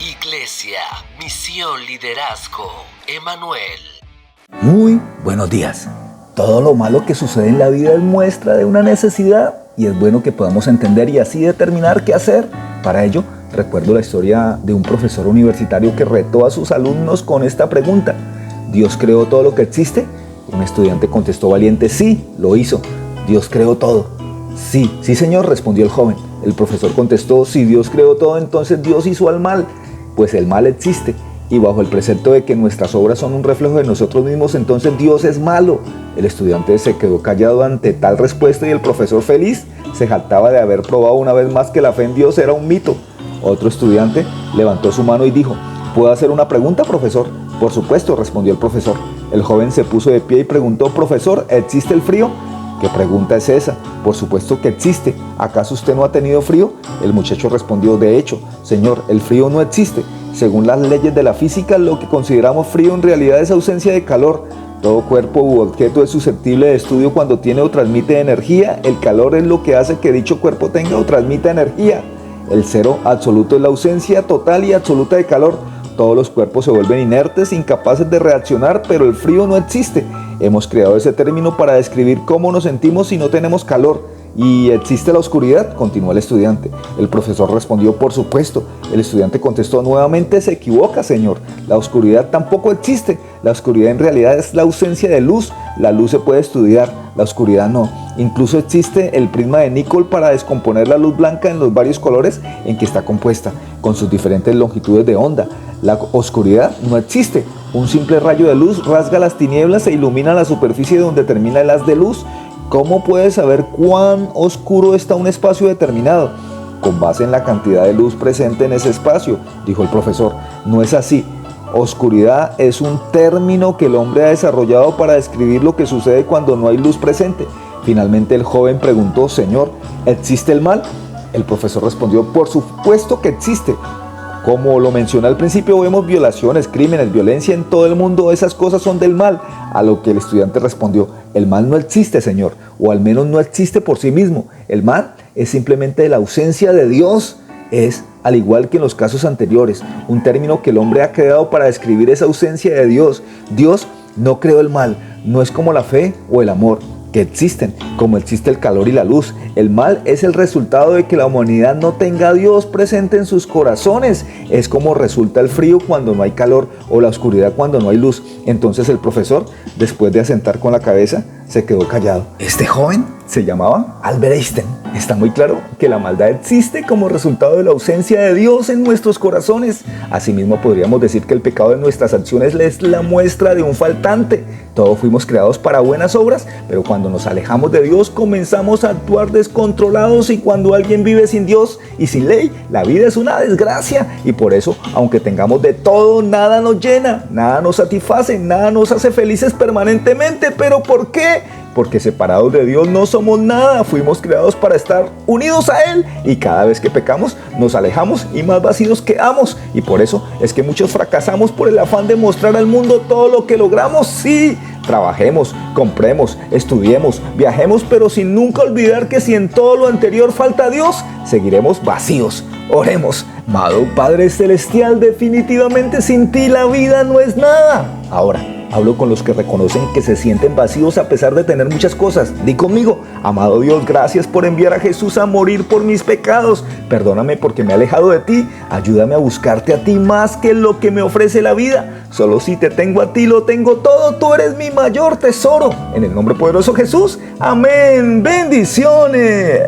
Iglesia, Misión Liderazgo, Emanuel. Muy buenos días. Todo lo malo que sucede en la vida es muestra de una necesidad y es bueno que podamos entender y así determinar qué hacer. Para ello, recuerdo la historia de un profesor universitario que retó a sus alumnos con esta pregunta: ¿Dios creó todo lo que existe? Un estudiante contestó valiente: sí, lo hizo. ¿Dios creó todo? Sí señor, respondió el joven. El profesor contestó: si Dios creó todo, entonces Dios hizo al mal. Pues el mal existe, y bajo el precepto de que nuestras obras son un reflejo de nosotros mismos, entonces Dios es malo. El estudiante se quedó callado ante tal respuesta y el profesor, feliz, se jactaba de haber probado una vez más que la fe en Dios era un mito. Otro estudiante levantó su mano y dijo: ¿puedo hacer una pregunta, profesor? Por supuesto, respondió el profesor. El joven se puso de pie y preguntó: profesor, ¿existe el frío? ¿Qué pregunta es esa? Por supuesto que existe. ¿Acaso usted no ha tenido frío? El muchacho respondió: de hecho, señor, el frío no existe. Según las leyes de la física, lo que consideramos frío en realidad es ausencia de calor. Todo cuerpo u objeto es susceptible de estudio cuando tiene o transmite energía. El calor es lo que hace que dicho cuerpo tenga o transmita energía. El cero absoluto es la ausencia total y absoluta de calor. Todos los cuerpos se vuelven inertes, incapaces de reaccionar, pero el frío no existe. Hemos creado ese término para describir cómo nos sentimos si no tenemos calor. ¿Y existe la oscuridad?, continuó el estudiante. El profesor respondió: por supuesto. El estudiante contestó: nuevamente se equivoca, señor. La oscuridad tampoco existe. La oscuridad en realidad es la ausencia de luz. La luz se puede estudiar, la oscuridad no. Incluso existe el prisma de Níquel para descomponer la luz blanca en los varios colores en que está compuesta, con sus diferentes longitudes de onda. La oscuridad no existe. Un simple rayo de luz rasga las tinieblas e ilumina la superficie donde termina el haz de luz. ¿Cómo puedes saber cuán oscuro está un espacio determinado? Con base en la cantidad de luz presente en ese espacio, dijo el profesor. No es así. Oscuridad es un término que el hombre ha desarrollado para describir lo que sucede cuando no hay luz presente. Finalmente el joven preguntó: señor, ¿existe el mal? El profesor respondió: por supuesto que existe. Como lo mencioné al principio, vemos violaciones, crímenes, violencia en todo el mundo. Esas cosas son del mal. A lo que el estudiante respondió: el mal no existe, señor, o al menos no existe por sí mismo. El mal es simplemente la ausencia de Dios. Es, al igual que en los casos anteriores, un término que el hombre ha creado para describir esa ausencia de Dios. Dios no creó el mal. No es como la fe o el amor, que existen, como existe el calor y la luz. El mal es el resultado de que la humanidad no tenga a Dios presente en sus corazones. Es como resulta el frío cuando no hay calor o la oscuridad cuando no hay luz. Entonces el profesor, después de asentar con la cabeza, se quedó callado. Este joven se llamaba Albert Einstein. Está muy claro que la maldad existe como resultado de la ausencia de Dios en nuestros corazones. Asimismo, podríamos decir que el pecado de nuestras acciones es la muestra de un faltante. Todos fuimos creados para buenas obras, pero cuando nos alejamos de Dios comenzamos a actuar descontrolados, y cuando alguien vive sin Dios y sin ley, la vida es una desgracia. Y por eso, aunque tengamos de todo, nada nos llena, nada nos satisface, nada nos hace felices permanentemente. ¿Pero por qué? Porque separados de Dios no somos nada. Fuimos creados para estar unidos a Él, y cada vez que pecamos nos alejamos y más vacíos quedamos. Y por eso es que muchos fracasamos por el afán de mostrar al mundo todo lo que logramos. Sí, trabajemos, compremos, estudiemos, viajemos, pero sin nunca olvidar que si en todo lo anterior falta Dios, seguiremos vacíos. Oremos. Amado Padre Celestial, definitivamente sin ti la vida no es nada. Ahora hablo con los que reconocen que se sienten vacíos a pesar de tener muchas cosas. Di conmigo: amado Dios, gracias por enviar a Jesús a morir por mis pecados. Perdóname porque me he alejado de ti. Ayúdame a buscarte a ti más que lo que me ofrece la vida. Solo si te tengo a ti lo tengo todo. Tú eres mi mayor tesoro. En el nombre poderoso de Jesús. Amén. Bendiciones.